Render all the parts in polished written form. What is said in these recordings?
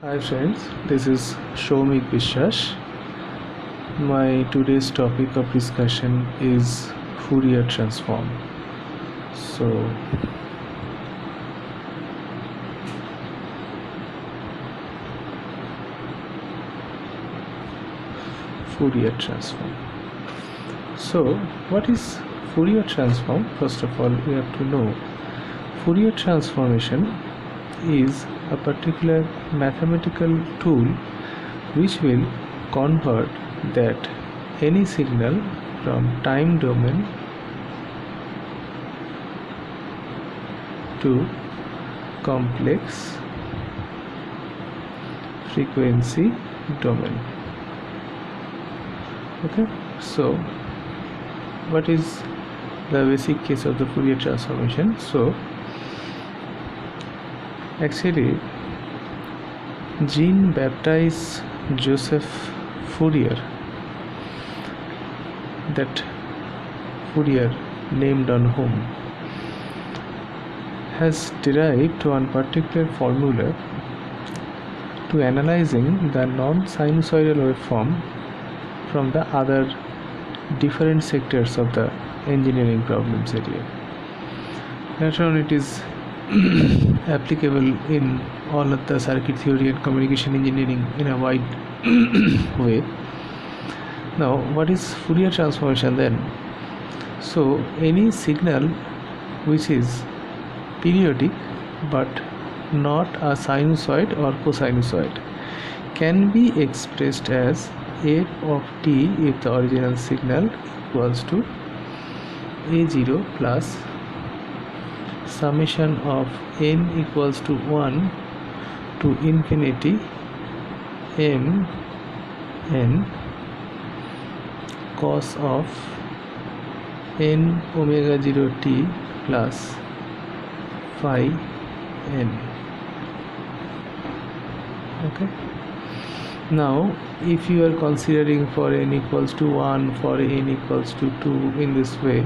Hi friends, this is Shomik Bishwash. My today's topic of discussion is Fourier transform. So, Fourier transform. So, what is Fourier transform? First of all, we have to know Fourier transformation is a particular mathematical tool which will convert that any signal from time domain to complex frequency domain. Okay, so what is the basic case of the Fourier transformation? So actually Jean-Baptiste Joseph Fourier, that Fourier named on whom, has derived one particular formula to analyzing the non-sinusoidal waveform from the other different sectors of the engineering problems area. Later on it is applicable in all of the circuit theory and communication engineering in a wide way. Now, what is Fourier transformation then? So, any signal which is periodic but not a sinusoid or cosinusoid can be expressed as f of t if the original signal equals to a0 plus summation of n equals to 1 to infinity m n cos of n omega 0 t plus phi n. Okay, now if you are considering for n equals to 1, for n equals to 2 in this way,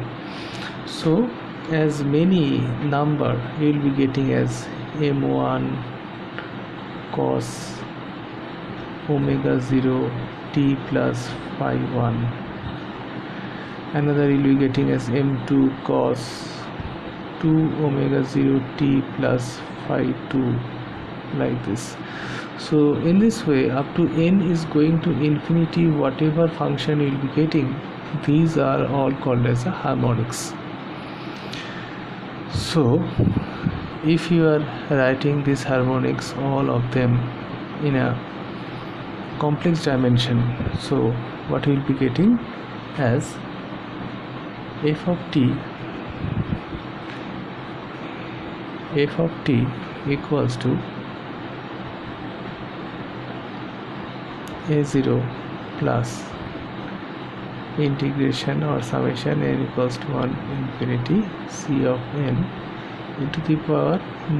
so as many number you will be getting as m1 cos omega 0 t plus phi 1, another you will be getting as m2 cos 2 omega 0 t plus phi 2, like this. So in this way, up to n is going to infinity, whatever function you will be getting, these are all called as a harmonics. So if you are writing these harmonics, all of them in a complex dimension, so what you will be getting as f of t equals to a0 plus integration or summation n equals to 1 infinity c of n into the power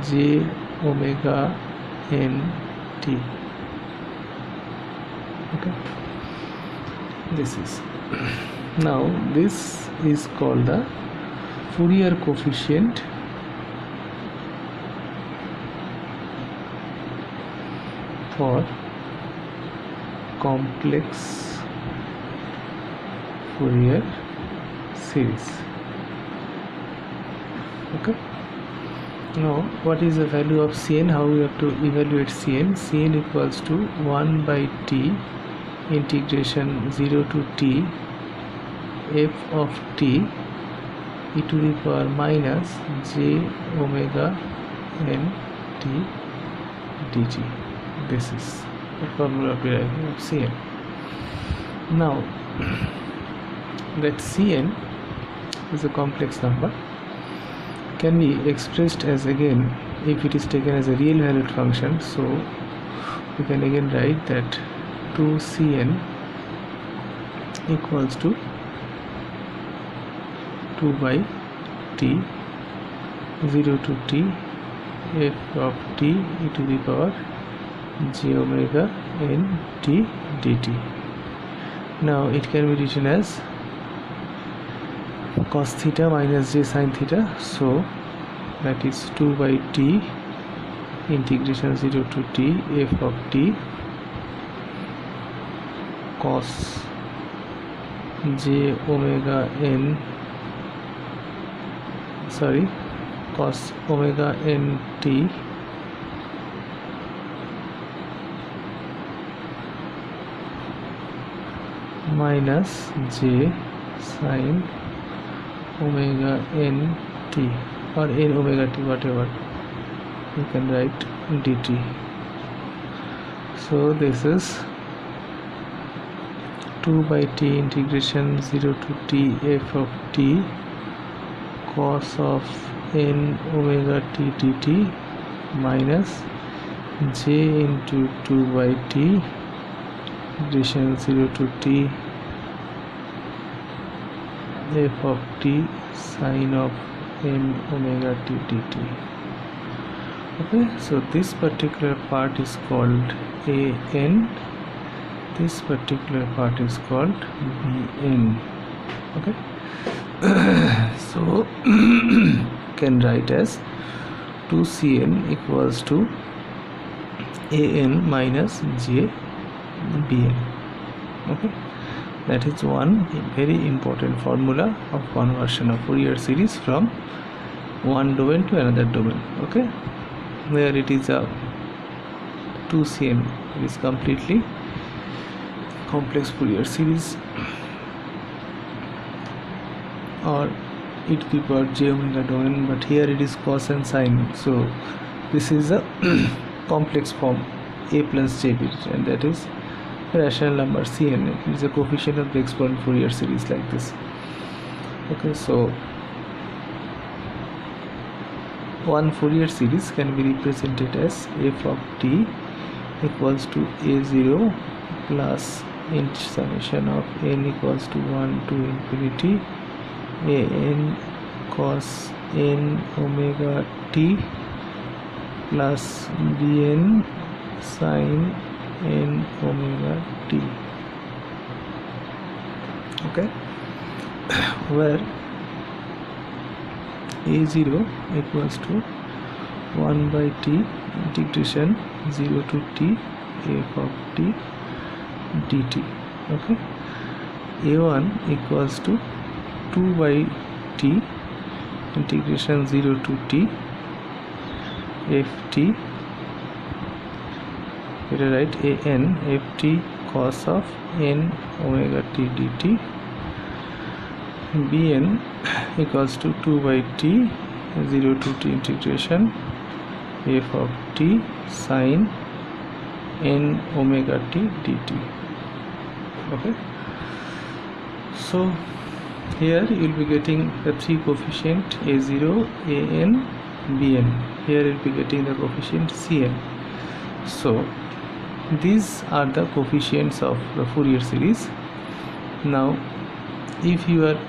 j omega n t. Okay, this is now this is called the Fourier coefficient for complex Fourier series. Okay, now what is the value of Cn? How we have to evaluate Cn? Cn equals to 1 by t integration 0 to t f of t e to the power minus j omega n t dt. This is the formula of deriving of Cn. Now that Cn is a complex number, can be expressed as, again, if it is taken as a real valued function, so we can again write that 2Cn equals to 2 by t 0 to t f of t e to the power j omega n t dt. Now it can be written as cos theta minus j sin theta, so that is 2 by t integration 0 to t f of t cos j omega n cos omega n t minus j sin omega n t or n omega t, whatever you can write, dt. So this is 2 by t integration 0 to t f of t cos of n omega t dt minus j into 2 by t integration 0 to t f of t sin of n omega t dt. Okay, so this particular part is called an, this particular part is called bn. Okay, so can write as 2cn equals to an minus j bn. Okay, that is one very important formula of conversion of Fourier series from one domain to another domain. Okay, where it is a 2cn, it is completely complex Fourier series, or e to the power j omega domain, but here it is cos and sine, so this is a complex form a plus j bit, and that is rational number cn. It is a coefficient of the exponent Fourier series like this. Okay, so one Fourier series can be represented as f of t equals to a0 plus int summation of n equals to 1 to infinity an cos n omega t plus bn sin n omega t. Okay, where a0 equals to 1 by t integration 0 to t f of t dt. Okay, a1 equals to 2 by t integration 0 to t ft, better write an ft cos of n omega t dt. bn equals to 2 by t 0 to t integration f of t sin n omega t dt. Okay, so here you will be getting the three coefficient a0, an, bn. Here you will be getting the coefficient cn. So these are the coefficients of the Fourier series. Now if you are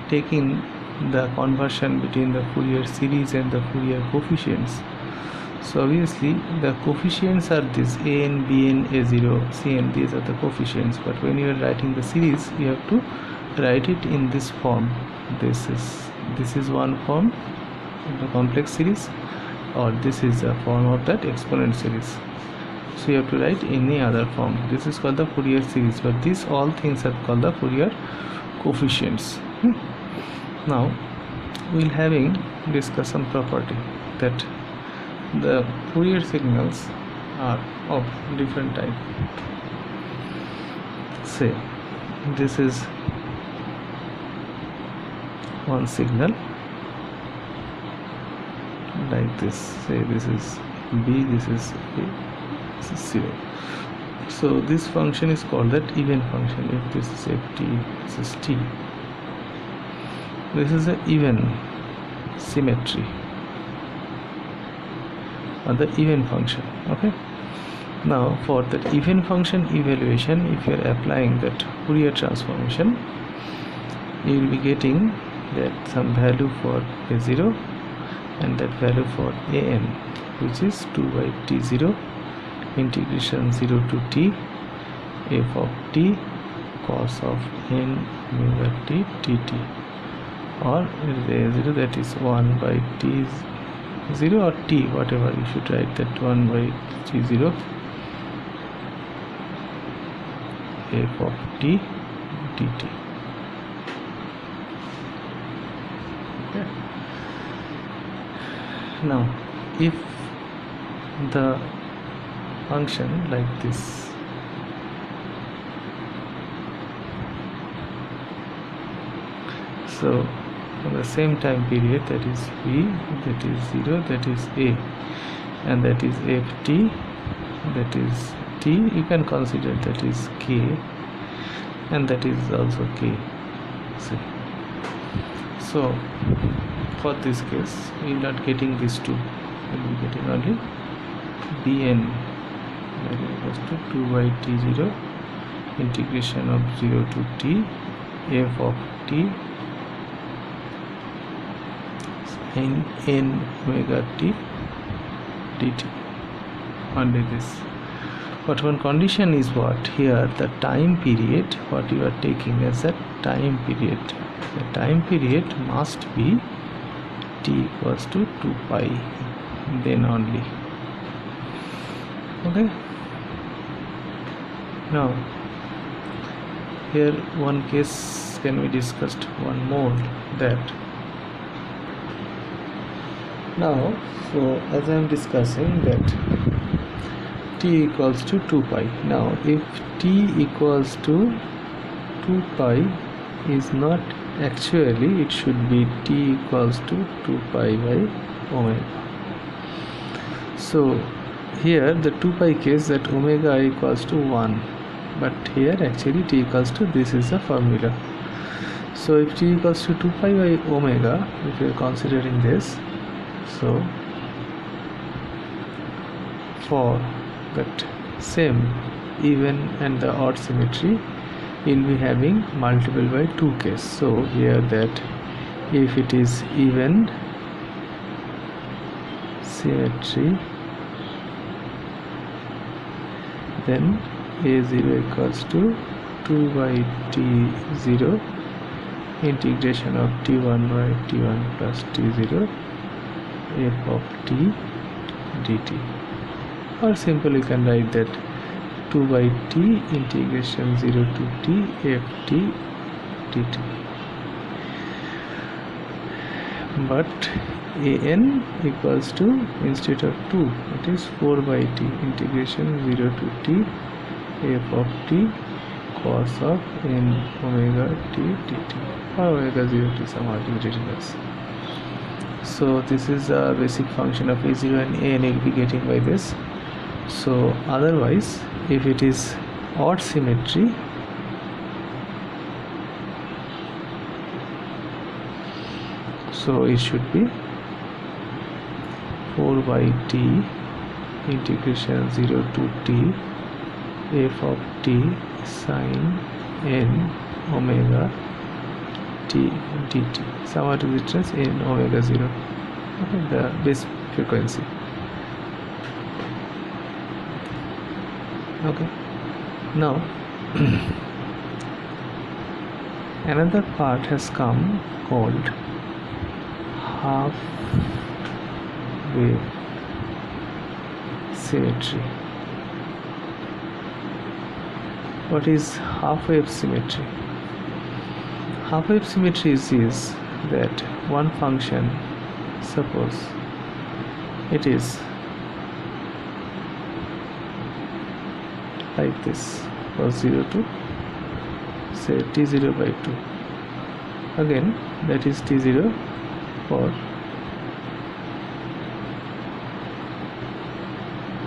taking the conversion between the Fourier series and the Fourier coefficients, so obviously the coefficients are this an, bn, a0, cn, these are the coefficients, but when you are writing the series you have to write it in this form. This is one form of the complex series, or this is a form of that exponent series, so you have to write any other form. This is called the Fourier series, but these all things are called the Fourier coefficients. Now we will having discuss some property that the Fourier signals are of different type. Say this is one signal like this, say this is b, this is a, this is 0. So this function is called that even function. If this is ft, this is t, this is an even symmetry or the even function. Okay, now for that even function evaluation, if you are applying that Fourier transformation, you will be getting that some value for a0 and that value for an, which is 2 by t0 integration 0 to t f of t cos of n omega t dt, or a0 that is 1 by t 0 or t, whatever, you should write that 1 by t0 f of t dt. Okay. Now if the function like this, so for the same time period, that is v, that is 0, that is a, and that is ft, that is t, you can consider that is k, and that is also k. See, so for this case we are not getting these two, we will be getting only bn, that is equals to 2 by t0 integration of 0 to t f of t sin n omega t dt, only this. But one condition is what? Here the time period, what you are taking as a time period, the time period must be t equals to 2 pi, then only. Okay. Now here one case can be discussed, one more, that now, so as I am discussing that t equals to 2 pi. Now if t equals to 2 pi is not actually, it should be t equals to 2 pi by omega. So here the 2 pi case, that omega equals to 1, but here actually t equals to, this is the formula. So if t equals to 2 pi by omega, if you are considering this, so for that same even and the odd symmetry, you'll be having multiple by 2 case. So here that if it is even symmetry, then a0 equals to 2 by t0 integration of t1 by t1 plus t0 f of t dt, or simply you can write that 2 by t integration 0 to t f t dt. But an equals to, instead of 2, it is 4 by t integration 0 to t f of t cos of n omega t dt, or omega 0 to some arbitrary values. So this is a basic function of a0 and an will be getting by this. So otherwise, if it is odd symmetry, so it should be 4 by t integration 0 to t f of t sin n omega t dt, some arbitrage in omega 0, okay, the base frequency. Okay. Now another part has come called half wave symmetry. What is half wave symmetry? Half wave symmetry is that one function, suppose it is like this, for 0 to say t0 by 2, again that is t0 for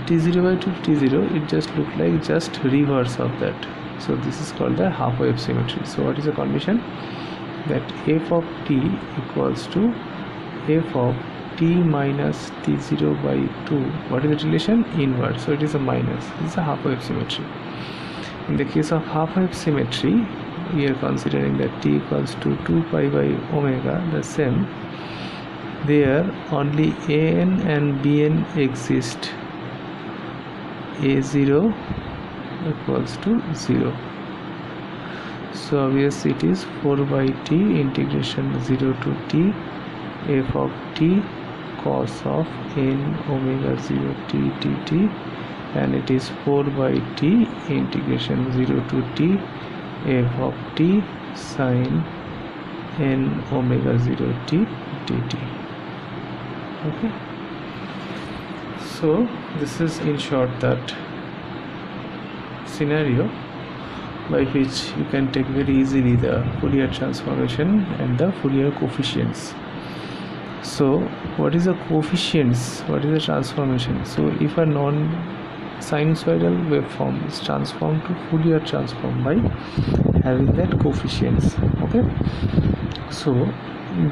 t0 by 2 t0, it just look like just reverse of that. So this is called the half wave symmetry. So what is the condition? That f of t equals to f of t minus t0 by 2. What is the relation? Inverse. So it is a minus. This is a half wave symmetry. In the case of half wave symmetry, we are considering that t equals to 2 pi by omega, the same. There only an and bn exist. a0 equals to 0. So obviously it is 4 by t integration 0 to t f of t cos of n omega 0 t dt, and it is 4 by t integration 0 to t f of t sin n omega 0 t dt. Okay, so this is in short that scenario by which you can take very easily the Fourier transformation and the Fourier coefficients. So what is the coefficients, what is the transformation? So if a non-sinusoidal waveform is transformed to Fourier transform by having that coefficients. Okay, so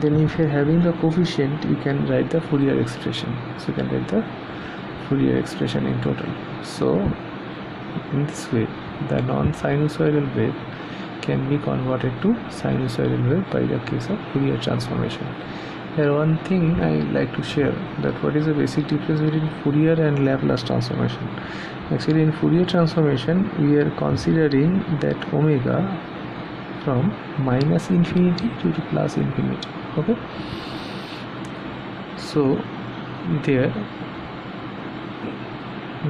then if you are having the coefficient, you can write the Fourier expression. So you can write the Fourier expression in total. So in this way, the non-sinusoidal wave can be converted to sinusoidal wave by the case of Fourier transformation. Here one thing I like to share, that what is the basic difference between Fourier and Laplace transformation. Actually in Fourier transformation we are considering that omega from minus infinity to plus infinity. Okay, so there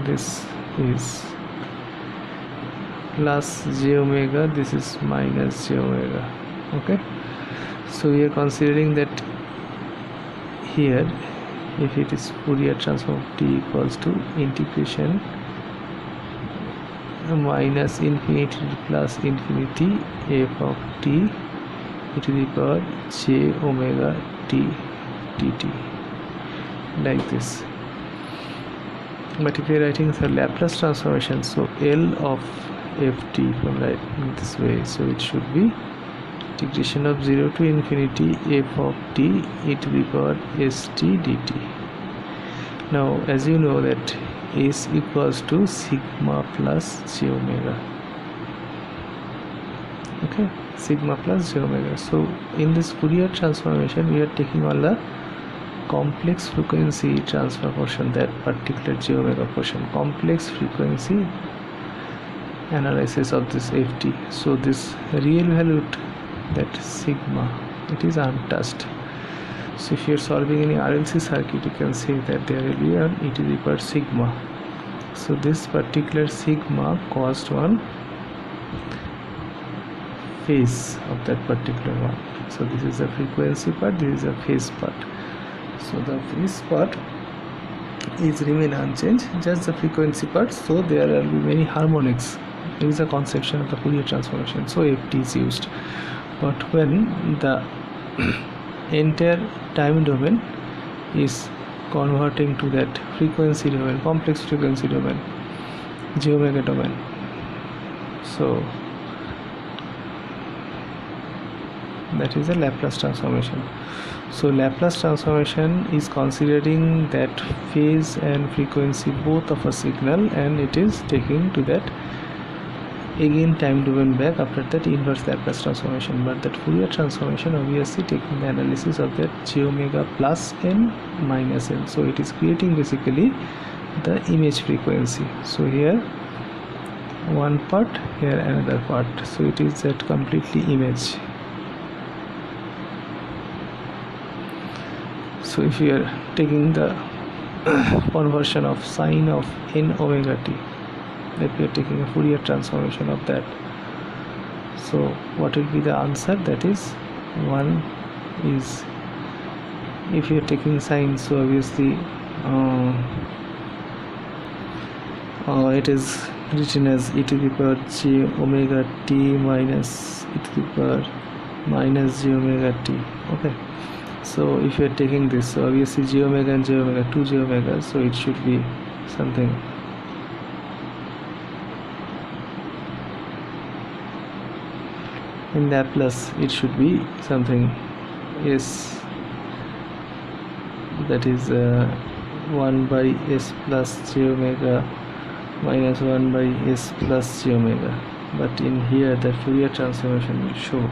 this is plus j omega, this is minus j omega. Okay, so we are considering that here if it is Fourier transform t equals to integration minus infinity to plus infinity f of t e to the power j omega t dt, like this. But if we are writing the Laplace transformation, so L of ft from right in this way, so it should be integration of 0 to infinity f of t e to the power st dt. Now as you know that s equals to sigma plus j omega. Okay, sigma plus j omega. So in this Fourier transformation we are taking all the complex frequency transfer portion, that particular j omega portion, complex frequency analysis of this ft. So this real value, that sigma, it is untouched. So if you are solving any RLC circuit, you can say that there will be an e to the power sigma. So this particular sigma caused one phase of that particular one. So this is the frequency part, this is the phase part. So the phase part is remain unchanged, just the frequency part. So there will be many harmonics. There is a conception of the Fourier transformation, so ft is used. But when the entire time domain is converting to that frequency domain, complex frequency domain, j omega domain, so that is a Laplace transformation. So Laplace transformation is considering that phase and frequency both of a signal, and it is taking to that again time domain back after that inverse Laplace transformation. But that Fourier transformation obviously taking the analysis of that j omega plus n minus n. So it is creating basically the image frequency. So here one part, here another part. So it is that completely image. So if you are taking the conversion of sine of n omega t, if we are taking a Fourier transformation of that, so what will be the answer? That is, one is, if you are taking sine, so obviously it is written as e to the power j omega t minus e to the power minus j omega t. Okay, so if you are taking this, so obviously j omega and j omega, 2 j omega, so it should be something in Laplace, it should be something s, that is 1 by s plus j omega minus 1 by s plus j omega. But in here the Fourier transformation will show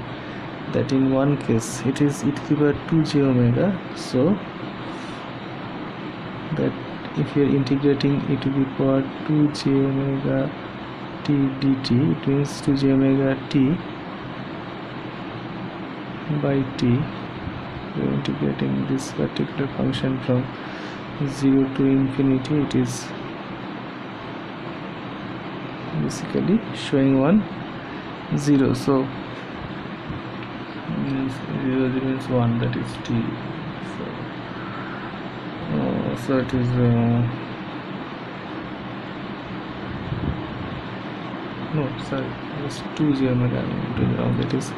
that in one case it is e to the power 2 j omega, so that if you are integrating e to the power 2 j omega t dt, it means 2 j omega t by t we're integrating this particular function from 0 to infinity, it is basically showing 0, so 0 means 1, that is t. So it is no, sorry, it's 2j omega. I'm doing wrong. That is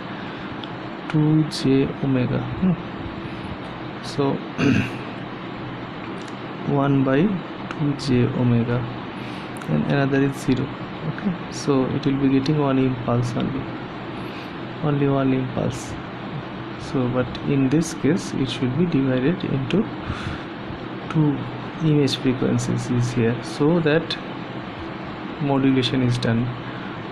2j omega. So 1 by 2j omega, and another is 0. Okay, so it will be getting one impulse only one impulse. So but in this case it should be divided into two image frequencies is here, so that modulation is done,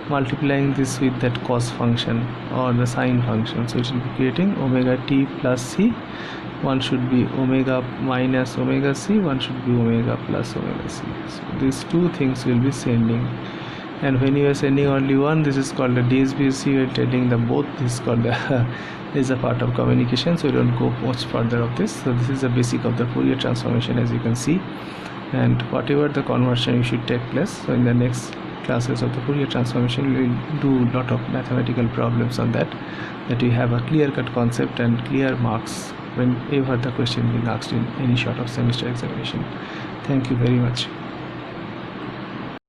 multiplying this with that cos function or the sine function. So it will be creating omega t plus c. One should be omega minus omega c, one should be omega plus omega c. So these two things will be sending, and when you are sending only one, this is called the DSBC. You are telling the both, this is called the is a part of communication, so we don't go much further of this. So this is the basic of the Fourier transformation, as you can see, and whatever the conversion you should take place. So in the next classes of the Fourier transformation we will do a lot of mathematical problems on that you have a clear-cut concept and clear marks whenever the question being asked in any sort of semester examination. Thank you very much.